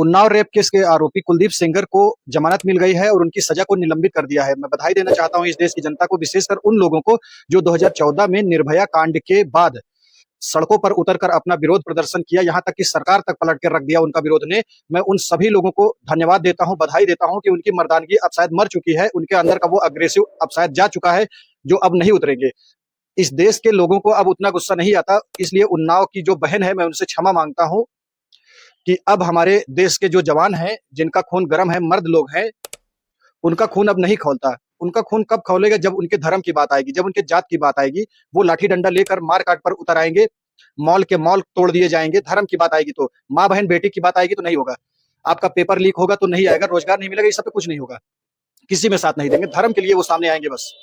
Unnao rape case के आरोपी कुलदीप सेंगर को जमानत मिल गई है और उनकी सजा को निलंबित कर दिया है। मैं बधाई देना चाहता हूं इस देश की जनता को, विशेषकर उन लोगों को जो 2014 में निर्भया कांड के बाद सड़कों पर उतरकर अपना विरोध प्रदर्शन किया, यहां तक कि सरकार तक पलट कर रख दिया उनका विरोध ने। मैं उन सभी लोगों को धन्यवाद देता हूं, बधाई देता हूं कि उनकी मर्दानगी अब शायद मर चुकी है, उनके अंदर का वो अग्रेसिव अब शायद जा चुका है, जो अब नहीं उतरेंगे। इस देश के लोगों को अब उतना गुस्सा नहीं आता, इसलिए उन्नाव की जो बहन है, मैं उनसे क्षमा मांगता हूं कि अब हमारे देश के जो जवान हैं, जिनका खून गर्म है, मर्द लोग हैं, उनका खून अब नहीं खौलता। उनका खून कब खौलेगा? जब उनके धर्म की बात आएगी, जब उनके जात की बात आएगी, वो लाठी डंडा लेकर मार काट पर उतर आएंगे, मॉल के मॉल तोड़ दिए जाएंगे। धर्म की बात आएगी तो, माँ बहन बेटी की बात आएगी तो नहीं होगा। आपका पेपर लीक होगा तो नहीं आएगा, रोजगार नहीं मिलेगा, इस सब पे कुछ नहीं होगा। किसी में साथ नहीं देंगे, धर्म के लिए वो सामने आएंगे बस,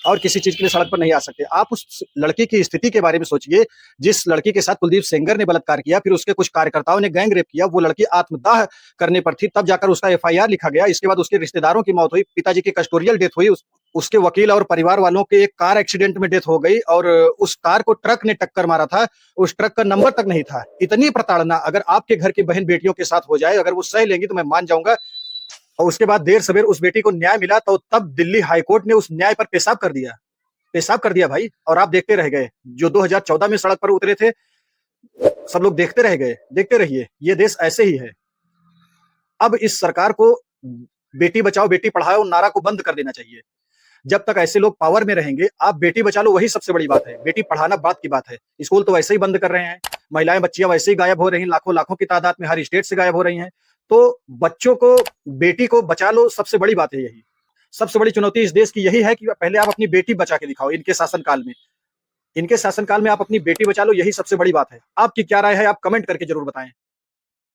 और किसी चीज के लिए सड़क पर नहीं आ सकते। आप उस लड़की की स्थिति के बारे में सोचिए, जिस लड़की के साथ कुलदीप सेंगर ने बलात्कार किया, फिर उसके कुछ कार्यकर्ताओं ने गैंग रेप किया, वो लड़की आत्मदाह करने पर थी, तब जाकर उसका एफआईआर लिखा गया। इसके बाद उसके रिश्तेदारों की मौत हुई, पिताजी की कस्टोरियल डेथ हुई, उसके वकील और परिवार वालों के एक कार एक्सीडेंट में डेथ हो गई, और उस कार को ट्रक ने टक्कर मारा था, उस ट्रक का नंबर तक नहीं था। इतनी प्रताड़ना अगर आपके घर की बहन बेटियों के साथ हो जाए, अगर वो सह लेंगी तो मैं मान जाऊंगा। और उसके बाद देर सवेर उस बेटी को न्याय मिला, तो तब दिल्ली हाईकोर्ट ने उस न्याय पर पेशाब कर दिया, पेशाब कर दिया भाई, और आप देखते रह गए। जो 2014 में सड़क पर उतरे थे, सब लोग देखते रह गए। देखते रहिए, ये देश ऐसे ही है। अब इस सरकार को बेटी बचाओ बेटी पढ़ाओ नारा को बंद कर देना चाहिए। जब तक ऐसे लोग पावर में रहेंगे, आप बेटी बचा लो वही सबसे बड़ी बात है, बेटी पढ़ाना बात की बात है। स्कूल तो वैसे ही बंद कर रहे हैं, महिलाएं बच्चियां वैसे ही गायब हो रही हैं, लाखों लाखों की तादाद में हर स्टेट से गायब हो रही हैं। तो बच्चों को, बेटी को बचा लो, सबसे बड़ी बात है यही। सबसे बड़ी चुनौती इस देश की यही है कि पहले आप अपनी बेटी बचा के दिखाओ। इनके शासनकाल में, इनके शासनकाल में आप अपनी बेटी बचा लो, यही सबसे बड़ी बात है। आपकी क्या राय है? आप कमेंट करके जरूर बताएं।